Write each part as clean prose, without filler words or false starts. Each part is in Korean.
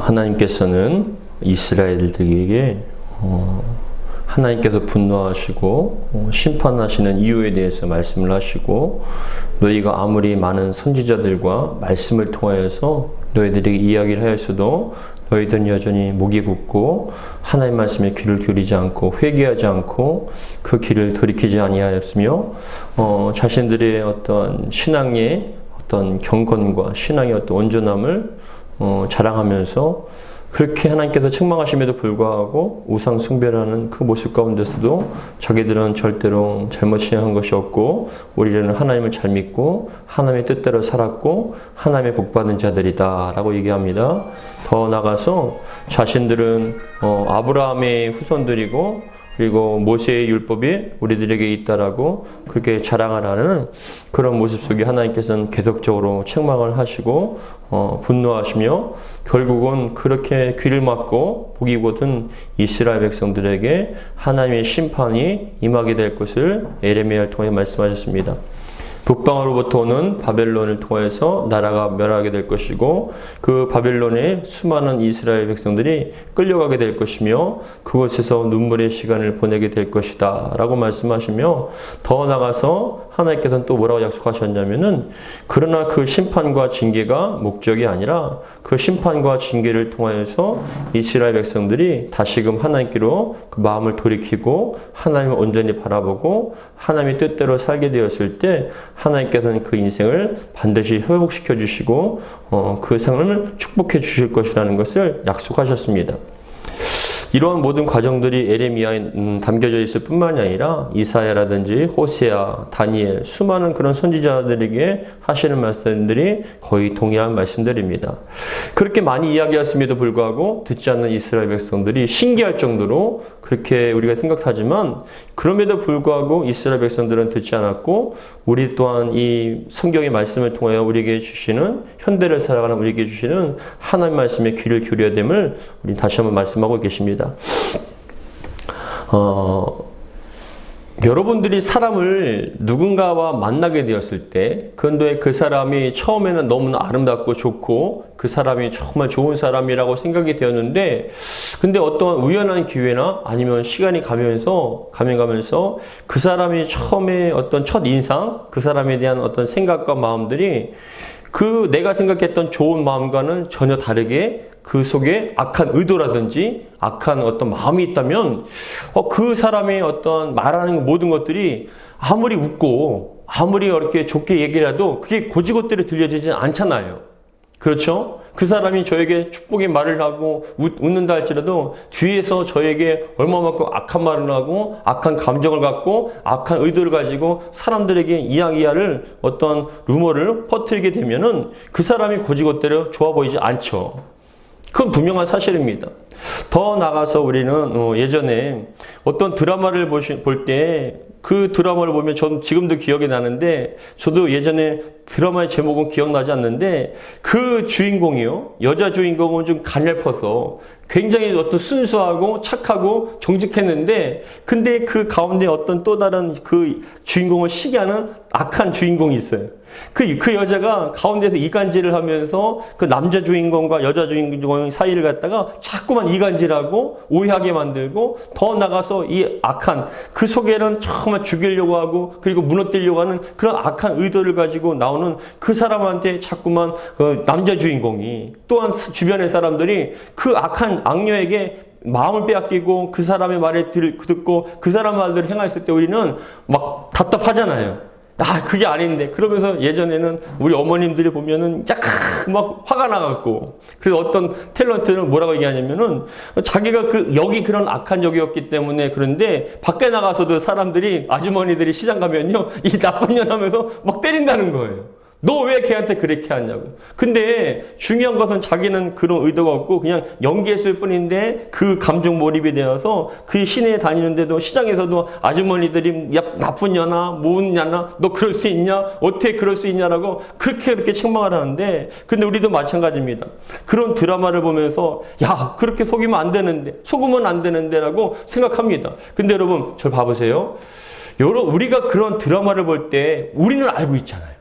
하나님께서는 이스라엘들에게 하나님께서 분노하시고 심판하시는 이유에 대해서 말씀을 하시고, 너희가 아무리 많은 선지자들과 말씀을 통하여서 너희들에게 이야기를 하였어도 너희들은 여전히 목이 굳고 하나님 말씀에 귀를 기울이지 않고 회개하지 않고 그 길을 돌이키지 아니하였으며, 자신들의 어떤 신앙의 어떤 경건과 신앙의 어떤 온전함을 자랑하면서 그렇게 하나님께서 책망하심에도 불구하고 우상 숭배라는 그 모습 가운데서도 자기들은 절대로 잘못 신앙한 것이 없고 우리는 하나님을 잘 믿고 하나님의 뜻대로 살았고 하나님의 복받은 자들이다 라고 얘기합니다. 더 나아가서 자신들은 아브라함의 후손들이고 그리고 모세의 율법이 우리들에게 있다라고 그렇게 자랑을 하는 그런 모습 속에 하나님께서는 계속적으로 책망을 하시고 분노하시며, 결국은 그렇게 귀를 막고 보기 곧은 이스라엘 백성들에게 하나님의 심판이 임하게 될 것을 예레미야를 통해 말씀하셨습니다. 북방으로부터 오는 바벨론을 통해서 나라가 멸하게 될 것이고, 그 바벨론에 수많은 이스라엘 백성들이 끌려가게 될 것이며 그곳에서 눈물의 시간을 보내게 될 것이다 라고 말씀하시며, 더 나아가서 하나님께서는 또 뭐라고 약속하셨냐면은, 그러나 그 심판과 징계가 목적이 아니라 그 심판과 징계를 통하여서 이스라엘 백성들이 다시금 하나님께로 그 마음을 돌이키고 하나님을 온전히 바라보고 하나님의 뜻대로 살게 되었을 때 하나님께서는 그 인생을 반드시 회복시켜 주시고 그 삶을 축복해 주실 것이라는 것을 약속하셨습니다. 이러한 모든 과정들이 예레미야에 담겨져 있을 뿐만이 아니라 이사야라든지 호세아, 다니엘, 수많은 그런 선지자들에게 하시는 말씀들이 거의 동일한 말씀들입니다. 그렇게 많이 이야기했음에도 불구하고 듣지 않는 이스라엘 백성들이 신기할 정도로 그렇게 우리가 생각하지만, 그럼에도 불구하고 이스라엘 백성들은 듣지 않았고, 우리 또한 이 성경의 말씀을 통하여 우리에게 주시는, 현대를 살아가는 우리에게 주시는 하나님 말씀에 귀를 기울여야 됨을 우리 다시 한번 말씀하고 계십니다. 여러분들이 사람을 누군가와 만나게 되었을 때, 그런데 그 사람이 처음에는 너무나 아름답고 좋고 그 사람이 정말 좋은 사람이라고 생각이 되었는데, 근데 어떤 우연한 기회나 아니면 시간이 가면서 그 사람이 처음에 어떤 첫 인상, 그 사람에 대한 어떤 생각과 마음들이 그 내가 생각했던 좋은 마음과는 전혀 다르게 그 속에 악한 의도라든지 악한 어떤 마음이 있다면 그 사람의 어떤 말하는 모든 것들이 아무리 웃고 아무리 이렇게 좋게 얘기를 해도 그게 고지것대로 들려지지 않잖아요. 그렇죠? 그 사람이 저에게 축복의 말을 하고 웃는다 할지라도 뒤에서 저에게 얼마만큼 악한 말을 하고 악한 감정을 갖고 악한 의도를 가지고 사람들에게 이야기할 어떤 루머를 퍼뜨리게 되면은 그 사람이 고지것대로 좋아 보이지 않죠. 그건 분명한 사실입니다. 더 나아가서 우리는 예전에 어떤 드라마를 볼 때 그 드라마를 보면 전 지금도 기억이 나는데, 저도 예전에 드라마의 제목은 기억나지 않는데 그 주인공이요, 여자 주인공은 좀 가냘퍼서 굉장히 어떤 순수하고 착하고 정직했는데, 근데 그 가운데 어떤 또 다른 그 주인공을 시기 하는 악한 주인공이 있어요. 그 여자가 가운데서 이간질을 하면서 그 남자 주인공과 여자 주인공 사이를 갖다가 자꾸만 이간질하고 오해하게 만들고, 더 나가서 이 악한 그 속에는 정말 죽이려고 하고 그리고 무너뜨리려고 하는 그런 악한 의도를 가지고 나오는 그 사람한테 자꾸만 그 남자 주인공이, 또한 주변의 사람들이 그 악한 악녀에게 마음을 빼앗기고 그 사람의 말을 듣고 그 사람 말대로 행했을 때 우리는 막 답답하잖아요. 그게 아닌데. 그러면서 예전에는 우리 어머님들이 보면은 막 화가 나갖고, 그래서 어떤 탤런트는 뭐라고 얘기하냐면은 자기가 여기 그런 악한 적이었기 때문에, 그런데 밖에 나가서도 사람들이, 아주머니들이 시장 가면요, 이 나쁜 년 하면서 막 때린다는 거예요. 너 왜 걔한테 그렇게 하냐고. 근데 중요한 것은 자기는 그런 의도가 없고 그냥 연기했을 뿐인데, 그 감정 몰입이 되어서 그 시내에 다니는데도 시장에서도 아주머니들이 야 나쁜 년아, 뭔 년아, 너 그럴 수 있냐, 어떻게 그럴 수 있냐라고 그렇게 책망을 하는데, 근데 우리도 마찬가지입니다. 그런 드라마를 보면서 야 그렇게 속이면 안 되는데, 속으면 안 되는데 라고 생각합니다. 근데 여러분 저 봐보세요. 우리가 그런 드라마를 볼 때 우리는 알고 있잖아요.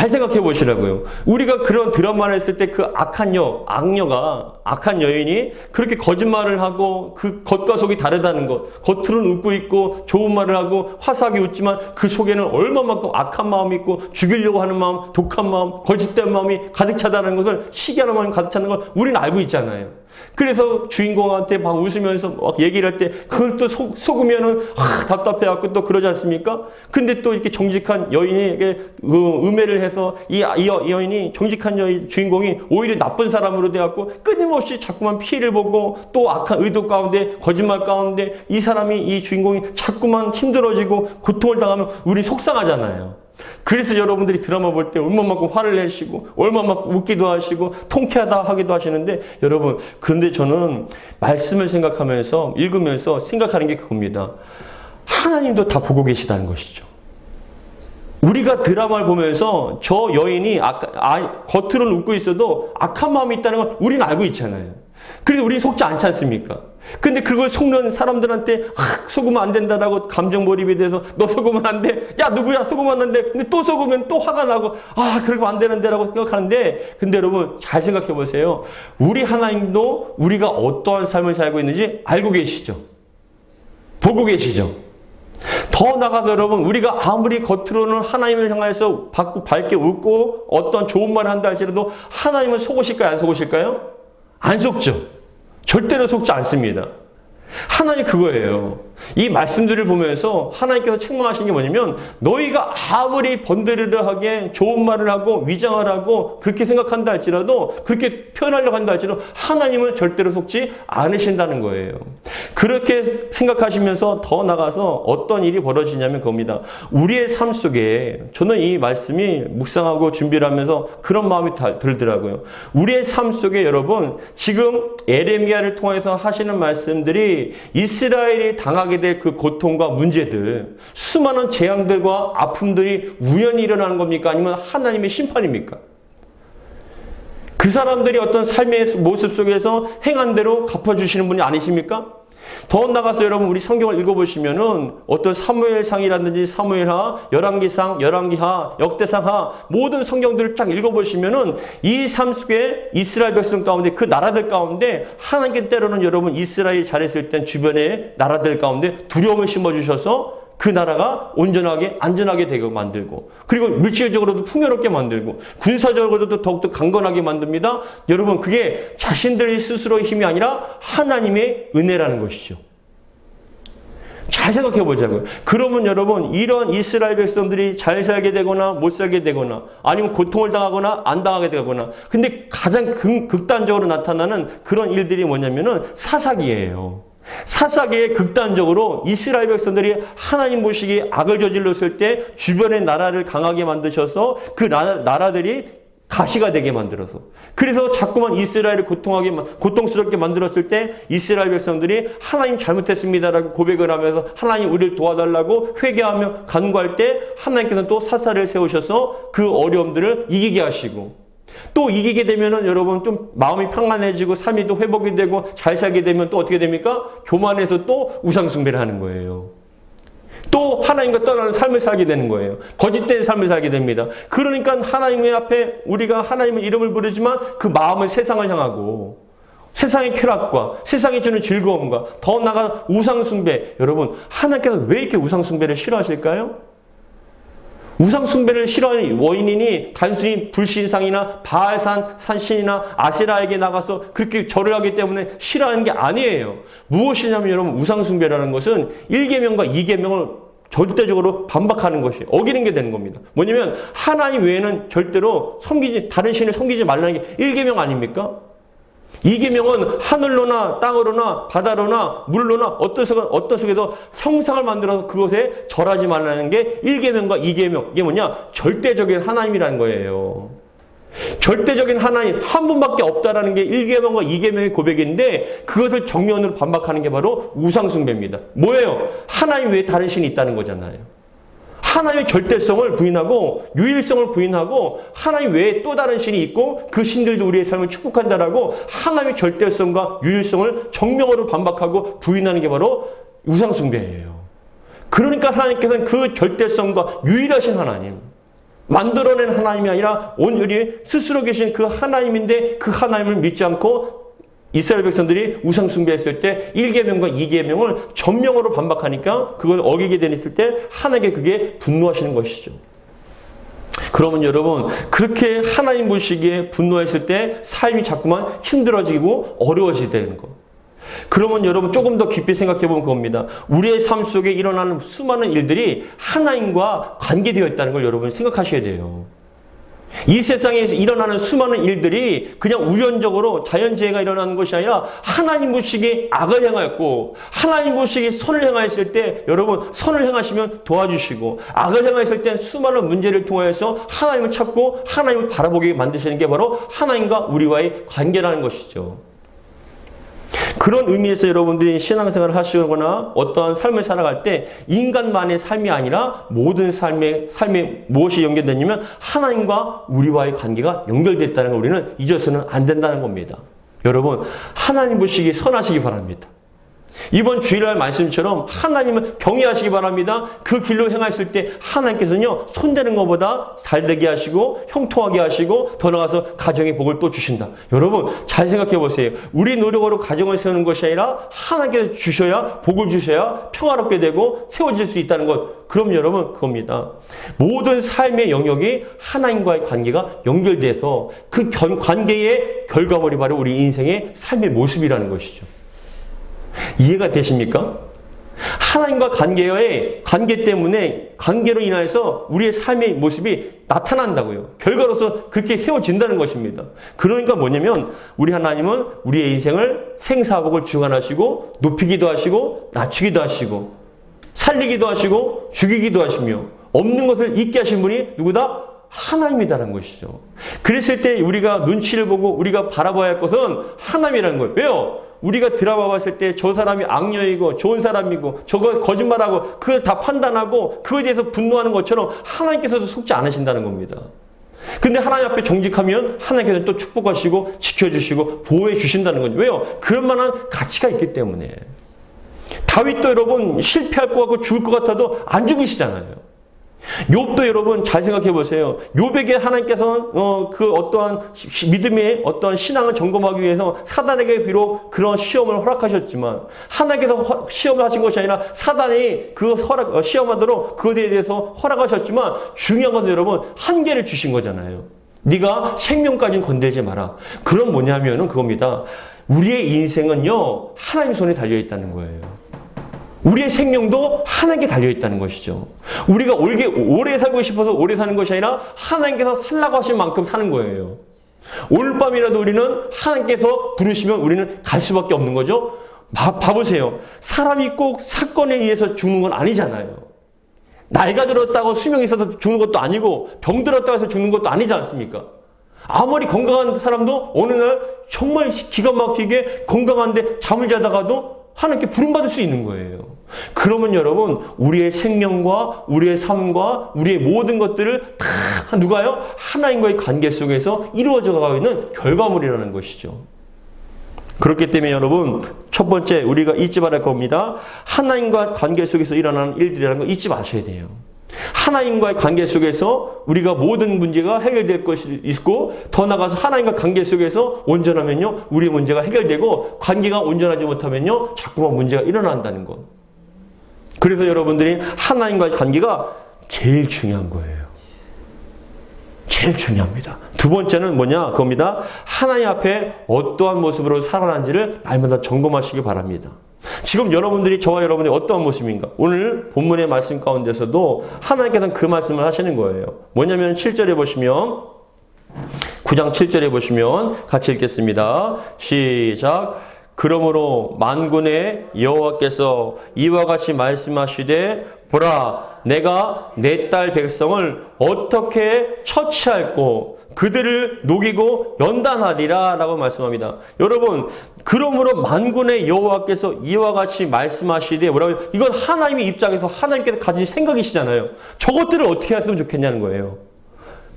잘 생각해 보시라고요. 우리가 그런 드라마를 했을 때 그 악한 여인이 그렇게 거짓말을 하고 그 겉과 속이 다르다는 것. 겉으로는 웃고 있고 좋은 말을 하고 화사하게 웃지만 그 속에는 얼마만큼 악한 마음이 있고 죽이려고 하는 마음, 독한 마음, 거짓된 마음이 가득 차다는 것을 시기하는 마음이 가득 차는 걸 우리는 알고 있잖아요. 그래서 주인공한테 막 웃으면서 막 얘기를 할 때 그걸 또 속으면은 답답해갖고 또 그러지 않습니까? 근데 또 이렇게 정직한 여인에게 음해를 해서 이 여인이 정직한 주인공이 오히려 나쁜 사람으로 돼갖고 끊임없이 자꾸만 피해를 보고 또 악한 의도 가운데 거짓말 가운데 이 주인공이 자꾸만 힘들어지고 고통을 당하면 우리 속상하잖아요. 그래서 여러분들이 드라마 볼 때 얼마만큼 화를 내시고 얼마만큼 웃기도 하시고 통쾌하다 하기도 하시는데 여러분, 그런데 저는 말씀을 생각하면서 읽으면서 생각하는 게 그겁니다. 하나님도 다 보고 계시다는 것이죠. 우리가 드라마를 보면서 저 여인이 겉으로는 웃고 있어도 악한 마음이 있다는 걸 우리는 알고 있잖아요. 그래서 우리 속지 않지 않습니까? 근데 그걸 속는 사람들한테 속으면 안 된다라고 감정 몰입이 돼서 너 속으면 안 돼. 야 누구야 속으면 안 돼. 근데 또 속으면 또 화가 나고 그러면 안 되는데라고 생각하는데, 근데 여러분 잘 생각해 보세요. 우리 하나님도 우리가 어떠한 삶을 살고 있는지 알고 계시죠. 보고 계시죠. 더 나아가서 여러분, 우리가 아무리 겉으로는 하나님을 향해서 밝게 웃고 어떤 좋은 말을 한다 할지라도 하나님은 속으실까요? 안 속으실까요? 안 속죠. 절대로 속지 않습니다. 하나님 그거예요. 이 말씀들을 보면서 하나님께서 책망하신 게 뭐냐면, 너희가 아무리 번드르르하게 좋은 말을 하고 위장을 하고 그렇게 생각한다 할지라도, 그렇게 표현하려고 한다 할지라도 하나님은 절대로 속지 않으신다는 거예요. 그렇게 생각하시면서 더 나가서 어떤 일이 벌어지냐면 그겁니다. 우리의 삶 속에, 저는 이 말씀이 묵상하고 준비를 하면서 그런 마음이 들더라고요. 우리의 삶 속에 여러분, 지금 에레미야를 통해서 하시는 말씀들이 이스라엘이 당하게 될 그 고통과 문제들, 수많은 재앙들과 아픔들이 우연히 일어나는 겁니까? 아니면 하나님의 심판입니까? 그 사람들이 어떤 삶의 모습 속에서 행한 대로 갚아주시는 분이 아니십니까? 더 나가서 여러분, 우리 성경을 읽어보시면은 어떤 사무엘상이라든지 사무엘하, 열왕기상, 열왕기하, 역대상하, 모든 성경들을 쫙 읽어보시면은 이 삶 속에 이스라엘 백성 가운데, 그 나라들 가운데 하나님께 때로는 여러분 이스라엘이 잘했을 땐 주변의 나라들 가운데 두려움을 심어주셔서 그 나라가 온전하게 안전하게 되게 만들고, 그리고 물질적으로도 풍요롭게 만들고 군사적으로도 더욱더 강건하게 만듭니다. 여러분, 그게 자신들의 스스로의 힘이 아니라 하나님의 은혜라는 것이죠. 잘 생각해 보자고요. 그러면 여러분, 이런 이스라엘 백성들이 잘 살게 되거나 못 살게 되거나 아니면 고통을 당하거나 안 당하게 되거나, 근데 가장 극단적으로 나타나는 그런 일들이 뭐냐면은 사사기예요. 사사기에 극단적으로 이스라엘 백성들이 하나님 보시기에 악을 저질렀을 때 주변의 나라를 강하게 만드셔서 그 나라들이 가시가 되게 만들어서, 그래서 자꾸만 이스라엘을 고통스럽게 만들었을 때 이스라엘 백성들이 하나님 잘못했습니다라고 고백을 하면서 하나님 우리를 도와달라고 회개하며 간구할 때 하나님께서는 또 사사를 세우셔서 그 어려움들을 이기게 하시고, 또 이기게 되면은 여러분 좀 마음이 평안해지고 삶이 또 회복이 되고 잘 살게 되면 또 어떻게 됩니까? 교만해서 또 우상숭배를 하는 거예요. 또 하나님과 떠나는 삶을 살게 되는 거예요. 거짓된 삶을 살게 됩니다. 그러니까 하나님의 앞에 우리가 하나님의 이름을 부르지만 그 마음을 세상을 향하고 세상의 쾌락과 세상이 주는 즐거움과 더 나아가 우상숭배. 여러분, 하나님께서 왜 이렇게 우상숭배를 싫어하실까요? 우상숭배를 싫어하는 원인이 단순히 불신상이나 바알산 산신이나 아세라에게 나가서 그렇게 절을 하기 때문에 싫어하는 게 아니에요. 무엇이냐면 여러분, 우상숭배라는 것은 1계명과 2계명을 절대적으로 반박하는 것이 어기는 게 되는 겁니다. 뭐냐면 하나님 외에는 절대로 다른 신을 섬기지 말라는 게 1계명 아닙니까? 2계명은 하늘로나 땅으로나 바다로나 물로나 어떤 속에서 형상을 만들어서 그것에 절하지 말라는 게 1계명과 2계명. 이게 뭐냐? 절대적인 하나님이라는 거예요. 절대적인 하나님 한 분밖에 없다라는 게 1계명과 2계명의 고백인데, 그것을 정면으로 반박하는 게 바로 우상숭배입니다. 뭐예요? 하나님 외에 다른 신이 있다는 거잖아요. 하나님의 절대성을 부인하고 유일성을 부인하고 하나님 외에 또 다른 신이 있고 그 신들도 우리의 삶을 축복한다라고 하나님의 절대성과 유일성을 정명으로 반박하고 부인하는 게 바로 우상숭배예요. 그러니까 하나님께서는 그 절대성과 유일하신 하나님, 만들어낸 하나님이 아니라 오늘이 스스로 계신 그 하나님인데 그 하나님을 믿지 않고 이스라엘 백성들이 우상 숭배했을 때 1계명과 2계명을 전명으로 반박하니까 그걸 어기게 되었을 때 하나님께 그게 분노하시는 것이죠. 그러면 여러분 그렇게 하나님 보시기에 분노했을 때 삶이 자꾸만 힘들어지고 어려워지게 거. 그러면 여러분 조금 더 깊이 생각해 보면 그겁니다. 우리의 삶 속에 일어나는 수많은 일들이 하나님과 관계되어 있다는 걸 여러분 생각하셔야 돼요. 이 세상에 일어나는 수많은 일들이 그냥 우연적으로 자연재해가 일어나는 것이 아니라 하나님 보시기에 악을 행하였고 하나님 보시기에 선을 행하였을 때 여러분 선을 행하시면 도와주시고 악을 행하였을 때 수많은 문제를 통하여서 하나님을 찾고 하나님을 바라보게 만드시는 게 바로 하나님과 우리와의 관계라는 것이죠. 그런 의미에서 여러분들이 신앙생활을 하시거나 어떠한 삶을 살아갈 때 인간만의 삶이 아니라 모든 삶에 무엇이 연결되냐면 하나님과 우리와의 관계가 연결됐다는 걸 우리는 잊어서는 안 된다는 겁니다. 여러분 하나님 보시기에 선하시기 바랍니다. 이번 주일날 말씀처럼 하나님을 경외하시기 바랍니다. 그 길로 행하였을 때 하나님께서는요 손대는 것보다 잘되게 하시고 형통하게 하시고 더 나아가서 가정의 복을 또 주신다. 여러분 잘 생각해 보세요. 우리 노력으로 가정을 세우는 것이 아니라 하나님께서 주셔야 복을 주셔야 평화롭게 되고 세워질 수 있다는 것. 그럼 여러분 그겁니다. 모든 삶의 영역이 하나님과의 관계가 연결돼서 그 관계의 결과물이 바로 우리 인생의 삶의 모습이라는 것이죠. 이해가 되십니까? 하나님과 관계 때문에 관계로 인하여서 우리의 삶의 모습이 나타난다고요. 결과로서 그렇게 세워진다는 것입니다. 그러니까 뭐냐면 우리 하나님은 우리의 인생을 생사복을 주관하시고 높이기도 하시고 낮추기도 하시고 살리기도 하시고 죽이기도 하시며 없는 것을 있게 하신 분이 누구다? 하나님이다라는 것이죠. 그랬을 때 우리가 눈치를 보고 우리가 바라봐야 할 것은 하나님이라는 거예요. 왜요? 우리가 드라마 봤을 때 저 사람이 악녀이고 좋은 사람이고 저거 거짓말하고 그걸 다 판단하고 그거에 대해서 분노하는 것처럼 하나님께서도 속지 않으신다는 겁니다. 근데 하나님 앞에 정직하면 하나님께서 또 축복하시고 지켜주시고 보호해 주신다는 거죠. 왜요? 그런 만한 가치가 있기 때문에. 다윗도 여러분 실패할 것 같고 죽을 것 같아도 안 죽으시잖아요. 욥도 여러분 잘 생각해 보세요. 욥에게 하나님께서는 그 어떠한 믿음의 어떠한 신앙을 점검하기 위해서 사단에게 비록 그런 시험을 허락하셨지만 하나님께서 시험을 하신 것이 아니라 사단이 그 시험하도록 그것에 대해서 허락하셨지만 중요한 것은 여러분 한계를 주신 거잖아요. 네가 생명까지는 건들지 마라. 그럼 뭐냐면은 그겁니다. 우리의 인생은요 하나님 손에 달려 있다는 거예요. 우리의 생명도 하나님께 달려있다는 것이죠. 우리가 오래 살고 싶어서 오래 사는 것이 아니라 하나님께서 살라고 하신 만큼 사는 거예요. 오늘 밤이라도 우리는 하나님께서 부르시면 우리는 갈 수밖에 없는 거죠. 봐보세요. 사람이 꼭 사건에 의해서 죽는 건 아니잖아요. 나이가 들었다고 수명이 있어서 죽는 것도 아니고 병 들었다고 해서 죽는 것도 아니지 않습니까? 아무리 건강한 사람도 어느 날 정말 기가 막히게 건강한데 잠을 자다가도 하나님께 부름받을 수 있는 거예요. 그러면 여러분 우리의 생명과 우리의 삶과 우리의 모든 것들을 다 누가요? 하나님과의 관계 속에서 이루어져 가고 있는 결과물이라는 것이죠. 그렇기 때문에 여러분 첫 번째 우리가 잊지 말아야 할 겁니다. 하나님과 관계 속에서 일어나는 일들이라는 거 잊지 마셔야 돼요. 하나님과의 관계 속에서 우리가 모든 문제가 해결될 것이 있고 더 나아가서 하나님과 관계 속에서 온전하면요 우리의 문제가 해결되고 관계가 온전하지 못하면요 자꾸만 문제가 일어난다는 것. 그래서 여러분들이 하나님과의 관계가 제일 중요한 거예요. 제일 중요합니다. 두 번째는 뭐냐 그겁니다. 하나님 앞에 어떠한 모습으로 살아난지를 날마다 점검하시기 바랍니다. 지금 여러분들이 저와 여러분이 어떠한 모습인가? 오늘 본문의 말씀 가운데서도 하나님께서는 그 말씀을 하시는 거예요. 뭐냐면 7절에 보시면 9장 7절에 보시면 같이 읽겠습니다. 시작. 그러므로 만군의 여호와께서 이와 같이 말씀하시되 보라 내가 내 딸 백성을 어떻게 처치할꼬 그들을 녹이고 연단하리라 라고 말씀합니다. 여러분 그러므로 만군의 여호와께서 이와 같이 말씀하시되 뭐라고 이건 하나님의 입장에서 하나님께서 가진 생각이시잖아요. 저것들을 어떻게 했으면 좋겠냐는 거예요.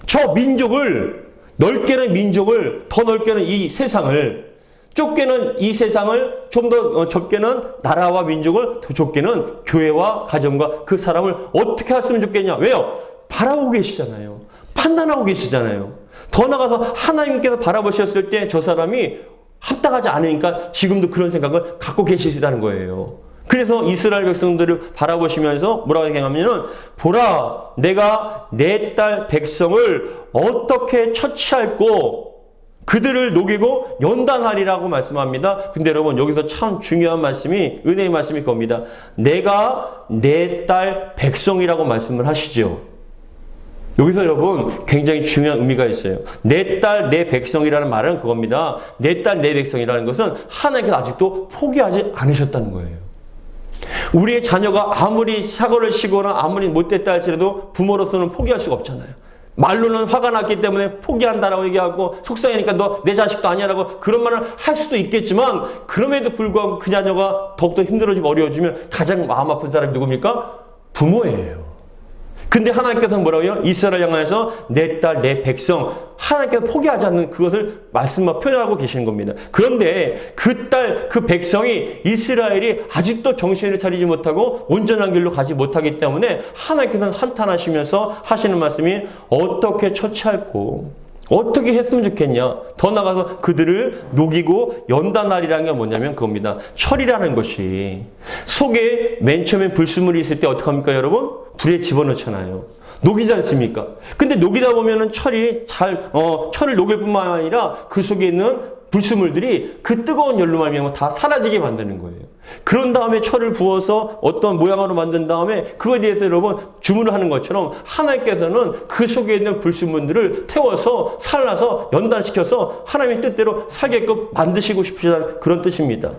저 민족을 넓게는 민족을 더 넓게는 이 세상을 좁게는 이 세상을 좀 더 좁게는 나라와 민족을 더 좁게는 교회와 가정과 그 사람을 어떻게 했으면 좋겠냐. 왜요? 바라보고 계시잖아요. 판단하고 계시잖아요. 더 나아가서 하나님께서 바라보셨을 때 저 사람이 합당하지 않으니까 지금도 그런 생각을 갖고 계시다는 거예요. 그래서 이스라엘 백성들을 바라보시면서 뭐라고 얘기하냐면은, 보라, 내가 내 딸 백성을 어떻게 처치할꼬 그들을 녹이고 연단하리라고 말씀합니다. 근데 여러분, 여기서 참 중요한 말씀이, 은혜의 말씀이 겁니다. 내가 내 딸 백성이라고 말씀을 하시죠. 여기서 여러분 굉장히 중요한 의미가 있어요. 내 딸, 내 백성이라는 말은 그겁니다. 내 딸, 내 백성이라는 것은 하나님께서 아직도 포기하지 않으셨다는 거예요. 우리의 자녀가 아무리 사고를 치거나 아무리 못됐다 할지라도 부모로서는 포기할 수가 없잖아요. 말로는 화가 났기 때문에 포기한다라고 얘기하고, 속상하니까 너 내 자식도 아니야라고 그런 말을 할 수도 있겠지만, 그럼에도 불구하고 그 자녀가 더욱더 힘들어지고 어려워지면 가장 마음 아픈 사람이 누굽니까? 부모예요. 근데 하나님께서는 뭐라고요? 이스라엘 향해서 내 딸, 내 백성, 하나님께서 포기하지 않는 그것을 말씀만 표현하고 계시는 겁니다. 그런데 그 딸, 그 백성이, 이스라엘이 아직도 정신을 차리지 못하고 온전한 길로 가지 못하기 때문에 하나님께서는 한탄하시면서 하시는 말씀이, 어떻게 처치할꼬, 어떻게 했으면 좋겠냐. 더 나가서 그들을 녹이고 연단하리라는 게 뭐냐면 그겁니다. 철이라는 것이, 속에 맨 처음에 불순물이 있을 때 어떡합니까 여러분? 불에 집어넣잖아요. 녹이지 않습니까? 근데 녹이다 보면은 철을 녹일 뿐만 아니라 그 속에 있는 불순물들이 그 뜨거운 열로 말미암아 다 사라지게 만드는 거예요. 그런 다음에 철을 부어서 어떤 모양으로 만든 다음에 그거에 대해서 여러분 주문을 하는 것처럼, 하나님께서는 그 속에 있는 불순물들을 태워서 살라서 연단시켜서 하나님의 뜻대로 살게끔 만드시고 싶으시다는 그런 뜻입니다.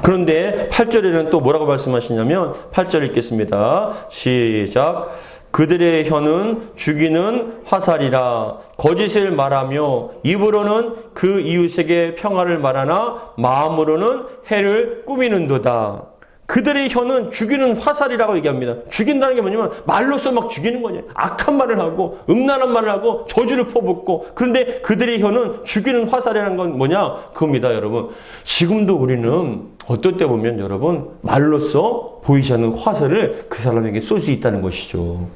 그런데 8절에는 또 뭐라고 말씀하시냐면, 8절 읽겠습니다. 시작. 그들의 혀는 죽이는 화살이라 거짓을 말하며 입으로는 그 이웃에게 평화를 말하나 마음으로는 해를 꾸미는도다. 그들의 혀는 죽이는 화살이라고 얘기합니다. 죽인다는 게 뭐냐면 말로써 막 죽이는 거예요. 악한 말을 하고 음란한 말을 하고 저주를 퍼붓고. 그런데 그들의 혀는 죽이는 화살이라는 건 뭐냐? 그겁니다, 여러분. 지금도 우리는 어떨 때 보면 여러분 말로써 보이지 않는 화살을 그 사람에게 쏠 수 있다는 것이죠.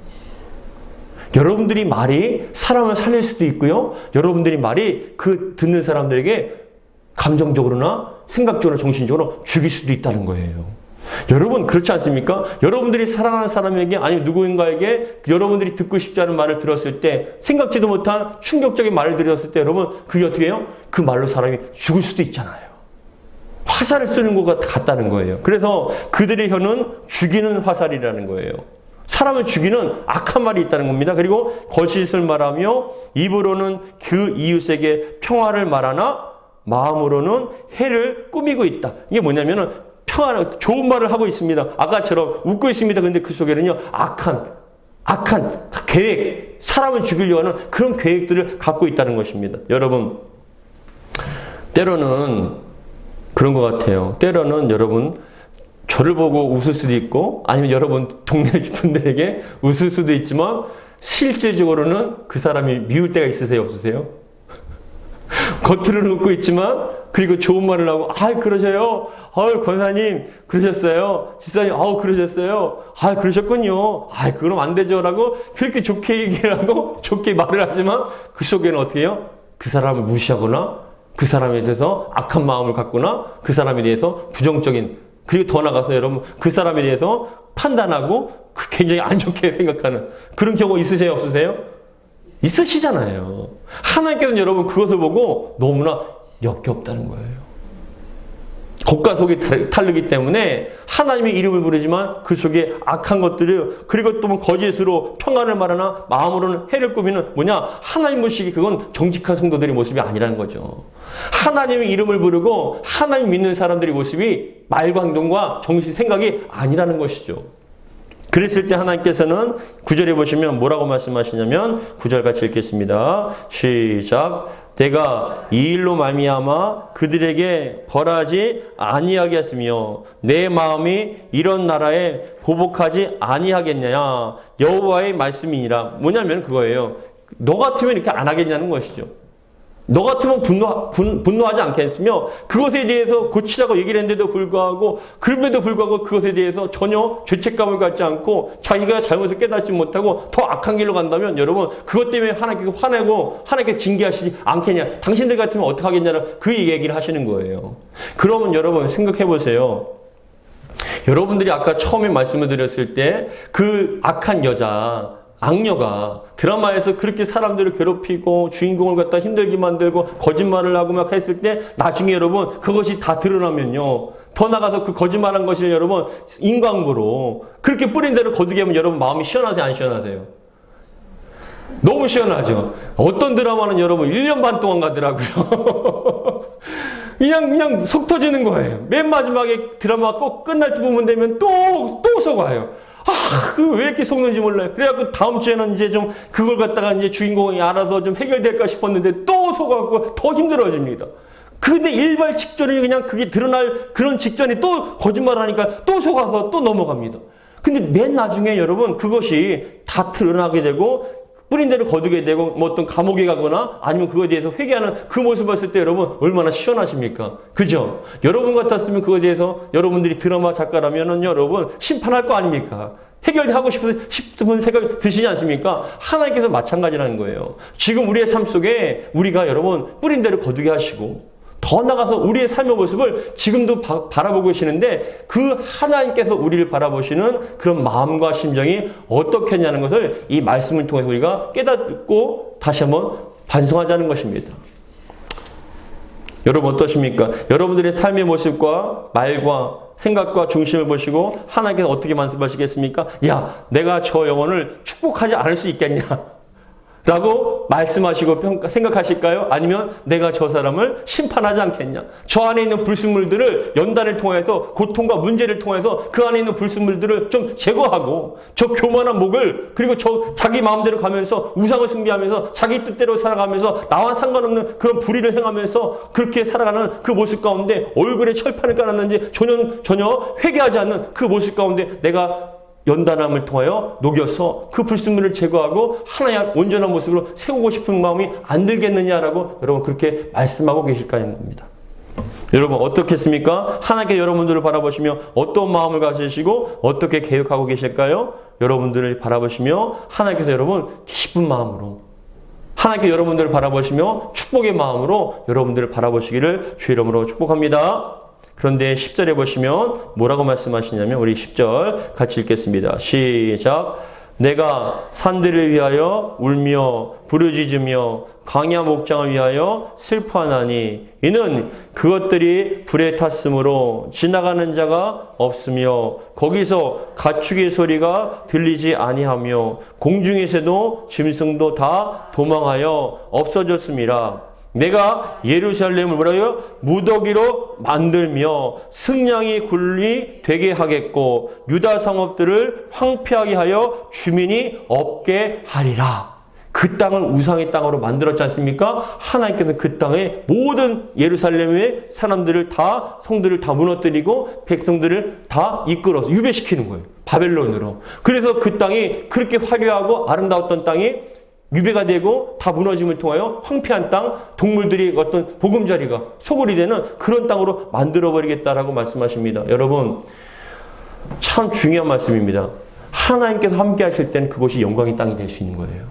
여러분들이 말이 사람을 살릴 수도 있고요. 여러분들이 말이 그 듣는 사람들에게 감정적으로나 생각적으로 정신적으로 죽일 수도 있다는 거예요. 여러분 그렇지 않습니까? 여러분들이 사랑하는 사람에게, 아니면 누구인가에게 여러분들이 듣고 싶지 않은 말을 들었을 때, 생각지도 못한 충격적인 말을 들었을 때 여러분 그게 어떻게 해요? 그 말로 사람이 죽을 수도 있잖아요. 화살을 쓰는 것 같다는 거예요. 그래서 그들의 혀는 죽이는 화살이라는 거예요. 사람을 죽이는 악한 말이 있다는 겁니다. 그리고 거짓을 말하며 입으로는 그 이웃에게 평화를 말하나 마음으로는 해를 꾸미고 있다. 이게 뭐냐면은 좋은 말을 하고 있습니다. 아까처럼 웃고 있습니다. 근데 그 속에는요, 악한 계획, 사람을 죽이려고 하는 그런 계획들을 갖고 있다는 것입니다. 여러분, 때로는 그런 것 같아요. 때로는 여러분, 저를 보고 웃을 수도 있고, 아니면 여러분 동네 분들에게 웃을 수도 있지만, 실질적으로는 그 사람이 미울 때가 있으세요? 없으세요? 겉으로는 웃고 있지만, 그리고 좋은 말을 하고, 그러셔요. 권사님, 그러셨어요. 집사님, 그러셨어요. 그러셨군요. 그럼 안 되죠. 라고 그렇게 좋게 얘기를 하고, 좋게 말을 하지만, 그 속에는 어떻게 해요? 그 사람을 무시하거나, 그 사람에 대해서 악한 마음을 갖거나, 그 사람에 대해서 부정적인, 그리고 더 나가서 여러분 그 사람에 대해서 판단하고 굉장히 안 좋게 생각하는 그런 경우 있으세요? 없으세요? 있으시잖아요. 하나님께서는 여러분 그것을 보고 너무나 역겹다는 거예요. 겉과 속이 다르기 때문에 하나님의 이름을 부르지만 그 속에 악한 것들을, 그리고 또 거짓으로 평안을 말하나 마음으로는 해를 꾸미는 뭐냐? 하나님 모시기, 그건 정직한 성도들의 모습이 아니라는 거죠. 하나님의 이름을 부르고 하나님 믿는 사람들의 모습이 말과 행동과 정신, 생각이 아니라는 것이죠. 그랬을 때 하나님께서는 9절에 보시면 뭐라고 말씀하시냐면, 9절 같이 읽겠습니다. 시작. 내가 이 일로 말미암아 그들에게 벌하지 아니하게 했으며 내 마음이 이런 나라에 보복하지 아니하겠냐. 여호와의 말씀이니라. 뭐냐면 그거예요. 너 같으면 이렇게 안 하겠냐는 것이죠. 너 같으면 분노하지 않겠으며 그것에 대해서 고치라고 얘기를 했는데도 불구하고 그럼에도 불구하고 그것에 대해서 전혀 죄책감을 갖지 않고 자기가 잘못을 깨닫지 못하고 더 악한 길로 간다면 여러분 그것 때문에 하나님께 화내고 하나님께 징계하시지 않겠냐. 당신들 같으면 어떻게 하겠냐는 그 얘기를 하시는 거예요. 그러면 여러분 생각해 보세요. 여러분들이 아까 처음에 말씀을 드렸을 때 그 악한 여자 악녀가 드라마에서 그렇게 사람들을 괴롭히고 주인공을 갖다 힘들게 만들고 거짓말을 하고 막 했을 때 나중에 여러분 그것이 다 드러나면요. 더 나가서 그 거짓말한 것을 여러분 인광부로 그렇게 뿌린 대로 거두게 하면 여러분 마음이 시원하세요? 안 시원하세요? 너무 시원하죠? 어떤 드라마는 여러분 1년 반 동안 가더라고요. 그냥 속 터지는 거예요. 맨 마지막에 드라마 꼭 끝날 때 부분 되면 또 속아요. 왜 이렇게 속는지 몰라요. 그래갖고 다음 주에는 이제 좀 그걸 갖다가 이제 주인공이 알아서 좀 해결될까 싶었는데 또 속아갖고 더 힘들어집니다. 근데 일발 직전에 그냥 그게 드러날 그런 직전에 또 거짓말을 하니까 또 속아서 또 넘어갑니다. 근데 맨 나중에 여러분 그것이 다 드러나게 되고 뿌린 대로 거두게 되고 뭐 어떤 감옥에 가거나 아니면 그거에 대해서 회개하는 그 모습을 봤을 때 여러분 얼마나 시원하십니까? 그죠? 여러분 같았으면 그거에 대해서 여러분들이 드라마 작가라면은 여러분 심판할 거 아닙니까? 해결하고 싶은 생각 드시지 않습니까? 하나님께서 마찬가지라는 거예요. 지금 우리의 삶 속에 우리가 여러분 뿌린 대로 거두게 하시고 더 나가서 우리의 삶의 모습을 지금도 바라보고 계시는데 그 하나님께서 우리를 바라보시는 그런 마음과 심정이 어떻겠냐는 것을 이 말씀을 통해서 우리가 깨닫고 다시 한번 반성하자는 것입니다. 여러분 어떠십니까? 여러분들의 삶의 모습과 말과 생각과 중심을 보시고 하나님께서 어떻게 말씀하시겠습니까? 야, 내가 저 영혼을 축복하지 않을 수 있겠냐? 라고 말씀하시고 생각하실까요? 아니면 내가 저 사람을 심판하지 않겠냐? 저 안에 있는 불순물들을 연단을 통해서 고통과 문제를 통해서 그 안에 있는 불순물들을 좀 제거하고 저 교만한 목을 그리고 저 자기 마음대로 가면서 우상을 숭배하면서 자기 뜻대로 살아가면서 나와 상관없는 그런 불의를 행하면서 그렇게 살아가는 그 모습 가운데 얼굴에 철판을 깔았는지 전혀 회개하지 않는 그 모습 가운데 내가 연단함을 통하여 녹여서 그 불순물을 제거하고 하나의 온전한 모습으로 세우고 싶은 마음이 안 들겠느냐라고 여러분 그렇게 말씀하고 계실까요? 겁니다. 여러분 어떻겠습니까? 하나님께 여러분들을 바라보시며 어떤 마음을 가지시고 어떻게 계획하고 계실까요? 여러분들을 바라보시며 하나님께서 여러분 기쁜 마음으로 하나님께 여러분들을 바라보시며 축복의 마음으로 여러분들을 바라보시기를 주의 이름으로 축복합니다. 그런데 10절에 보시면 뭐라고 말씀하시냐면 우리 10절 같이 읽겠습니다. 시작. 내가 산들을 위하여 울며 부르짖으며 광야 목장을 위하여 슬퍼하나니 이는 그것들이 불에 탔으므로 지나가는 자가 없으며 거기서 가축의 소리가 들리지 아니하며 공중에서도 짐승도 다 도망하여 없어졌음이라. 내가 예루살렘을 뭐라고요? 무더기로 만들며 승냥이 굴이 되게 하겠고 유다 성읍들을 황폐하게 하여 주민이 없게 하리라. 그 땅을 우상의 땅으로 만들었지 않습니까? 하나님께서는 그 땅에 모든 예루살렘의 사람들을 다 성들을 다 무너뜨리고 백성들을 다 이끌어서 유배시키는 거예요. 바벨론으로. 그래서 그 땅이 그렇게 화려하고 아름다웠던 땅이 유배가 되고 다 무너짐을 통하여 황폐한 땅, 동물들이 어떤 보금자리가 소굴이 되는 그런 땅으로 만들어버리겠다라고 말씀하십니다. 여러분 참 중요한 말씀입니다. 하나님께서 함께 하실 때는 그것이 영광의 땅이 될 수 있는 거예요.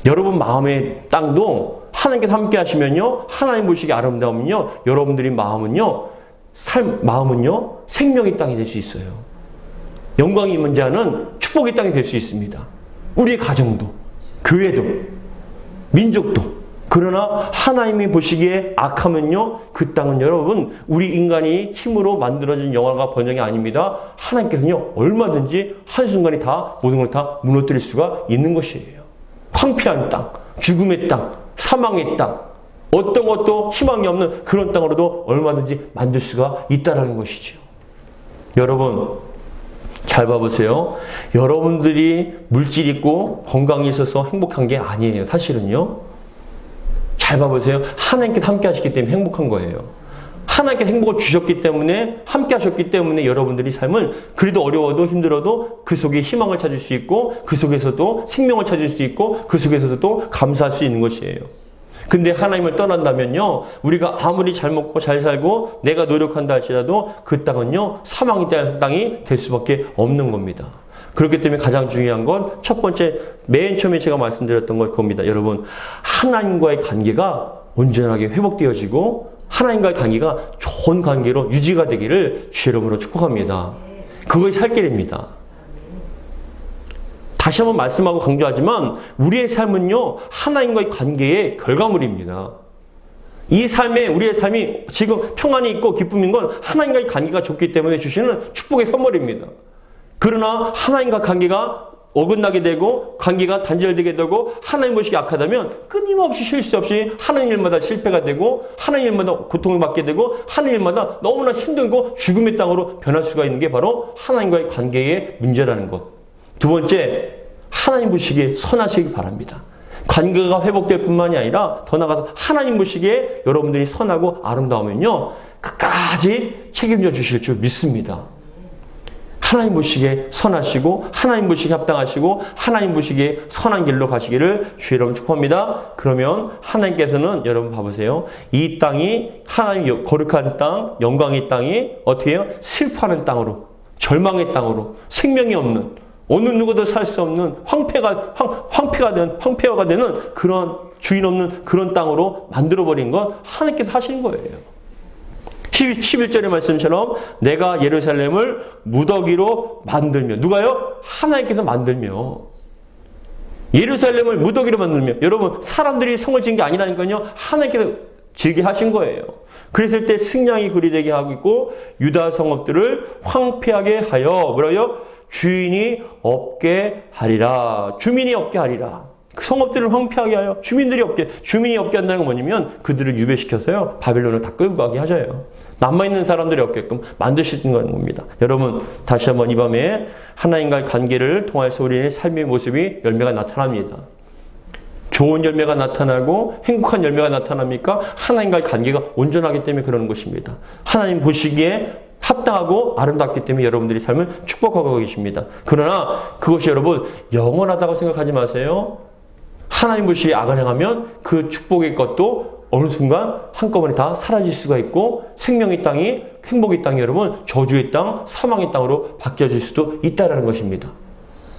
여러분 마음의 땅도 하나님께서 함께 하시면요, 하나님 보시기 아름다우면요, 여러분들의 마음은요 생명의 땅이 될 수 있어요. 영광이 있는 자는 축복의 땅이 될 수 있습니다. 우리의 가정도, 교회도, 민족도. 그러나 하나님이 보시기에 악하면요, 그 땅은 여러분 우리 인간이 힘으로 만들어진 영화가 번영이 아닙니다. 하나님께서는요 얼마든지 한순간에 다 모든 걸 다 무너뜨릴 수가 있는 것이에요. 황폐한 땅, 죽음의 땅, 사망의 땅, 어떤 것도 희망이 없는 그런 땅으로도 얼마든지 만들 수가 있다는 것이죠. 여러분 잘 봐보세요. 여러분들이 물질 있고 건강이 있어서 행복한 게 아니에요. 사실은요. 잘 봐보세요. 하나님께서 함께 하시기 때문에 행복한 거예요. 하나님께서 행복을 주셨기 때문에 함께 하셨기 때문에 여러분들이 삶을 그래도 어려워도 힘들어도 그 속에 희망을 찾을 수 있고 그 속에서도 생명을 찾을 수 있고 그 속에서도 또 감사할 수 있는 것이에요. 근데 하나님을 떠난다면요, 우리가 아무리 잘 먹고 잘 살고 내가 노력한다 할지라도 그 땅은요, 사망의 땅이 될 수밖에 없는 겁니다. 그렇기 때문에 가장 중요한 건 첫 번째, 맨 처음에 제가 말씀드렸던 건 그겁니다. 여러분, 하나님과의 관계가 온전하게 회복되어지고 하나님과의 관계가 좋은 관계로 유지가 되기를 주의 이름으로 축복합니다. 그것이 살 길입니다. 다시 한번 말씀하고 강조하지만 우리의 삶은요, 하나님과의 관계의 결과물입니다. 이 삶에 우리의 삶이 지금 평안이 있고 기쁨인 건 하나님과의 관계가 좋기 때문에 주시는 축복의 선물입니다. 그러나 하나님과 관계가 어긋나게 되고 관계가 단절되게 되고 하나님 모시기 약하다면 끊임없이 쉴 새 없이 하는 일마다 실패가 되고 하는 일마다 고통을 받게 되고 하는 일마다 너무나 힘들고 죽음의 땅으로 변할 수가 있는 게 바로 하나님과의 관계의 문제라는 것. 두 번째, 하나님 보시기에 선하시기 바랍니다. 관계가 회복될 뿐만이 아니라 더 나아가서 하나님 보시기에 여러분들이 선하고 아름다우면요, 끝까지 책임져 주실 줄 믿습니다. 하나님 보시기에 선하시고 하나님 보시기에 합당하시고 하나님 보시기에 선한 길로 가시기를 주의 이름으로 축복합니다. 그러면 하나님께서는 여러분 봐보세요. 이 땅이 하나님 거룩한 땅, 영광의 땅이 어떻게 해요? 슬퍼하는 땅으로, 절망의 땅으로, 생명이 없는, 어느 누구도 살 수 없는 황폐화가 되는 그런 주인 없는 그런 땅으로 만들어버린 건 하나님께서 하시는 거예요. 11절의 말씀처럼 내가 예루살렘을 무더기로 만들며, 누가요? 하나님께서 만들며. 예루살렘을 무더기로 만들며. 여러분, 사람들이 성을 지은 게 아니라니까요. 하나님께서 지게 하신 거예요. 그랬을 때 승냥이 굴이 되게 하고 있고 유다 성읍들을 황폐하게 하여 뭐라고요? 주인이 없게 하리라. 주민이 없게 하리라. 그 성읍들을 황폐하게 하여 주민이 없게 한다는 건 뭐냐면 그들을 유배시켜서요, 바빌론을 다 끌고 가게 하셔요. 남아있는 사람들이 없게끔 만드시는 겁니다. 여러분, 다시 한번 이 밤에 하나님과의 관계를 통해서 우리의 삶의 모습이 열매가 나타납니다. 좋은 열매가 나타나고 행복한 열매가 나타납니까? 하나님과의 관계가 온전하기 때문에 그러는 것입니다. 하나님 보시기에 합당하고 아름답기 때문에 여러분들이 삶을 축복하고 계십니다. 그러나 그것이 여러분 영원하다고 생각하지 마세요. 하나님 보시기에 악을 행하면 그 축복의 것도 어느 순간 한꺼번에 다 사라질 수가 있고 생명의 땅이, 행복의 땅이 여러분 저주의 땅, 사망의 땅으로 바뀌어질 수도 있다는 것입니다.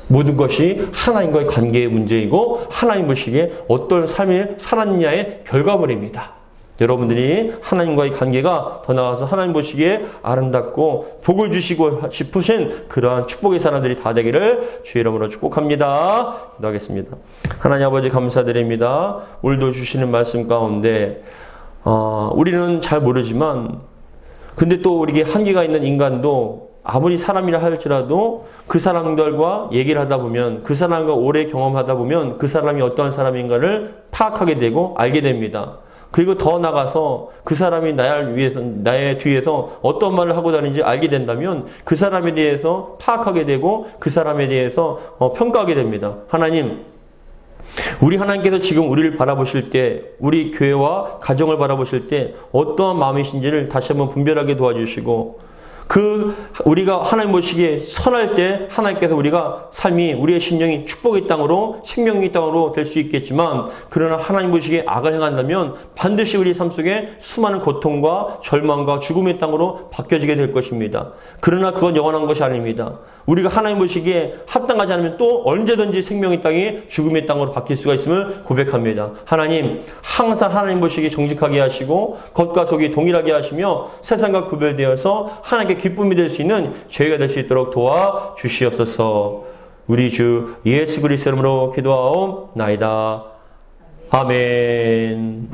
모든 것이 하나님과의 관계의 문제이고 하나님 보시기에 어떤 삶을 살았느냐의 결과물입니다. 여러분들이 하나님과의 관계가 더 나아가서 하나님 보시기에 아름답고 복을 주시고 싶으신 그러한 축복의 사람들이 다 되기를 주의 이름으로 축복합니다. 기도하겠습니다. 하나님 아버지 감사드립니다. 오늘도 주시는 말씀 가운데 우리는 잘 모르지만 근데 또 우리에게 한계가 있는 인간도 아무리 사람이라 할지라도 그 사람들과 얘기를 하다 보면 그 사람과 오래 경험하다 보면 그 사람이 어떤 사람인가를 파악하게 되고 알게 됩니다. 그리고 더 나가서 그 사람이 나의 뒤에서 어떤 말을 하고 다니는지 알게 된다면 그 사람에 대해서 파악하게 되고 그 사람에 대해서 평가하게 됩니다. 하나님, 우리 하나님께서 지금 우리를 바라보실 때, 우리 교회와 가정을 바라보실 때 어떠한 마음이신지를 다시 한번 분별하게 도와주시고 우리가 하나님 보시기에 선할 때 하나님께서 우리가 삶이, 우리의 심령이 축복의 땅으로, 생명의 땅으로 될 수 있겠지만 그러나 하나님 보시기에 악을 행한다면 반드시 우리 삶 속에 수많은 고통과 절망과 죽음의 땅으로 바뀌어지게 될 것입니다. 그러나 그건 영원한 것이 아닙니다. 우리가 하나님 보시기에 합당하지 않으면 또 언제든지 생명의 땅이 죽음의 땅으로 바뀔 수가 있음을 고백합니다. 하나님, 항상 하나님 보시기에 정직하게 하시고 겉과 속이 동일하게 하시며 세상과 구별되어서 하나님께 기쁨이 될 수 있는 저희가 될 수 있도록 도와주시옵소서. 우리 주 예수 그리스도 이름으로 기도하옵나이다. 아멘.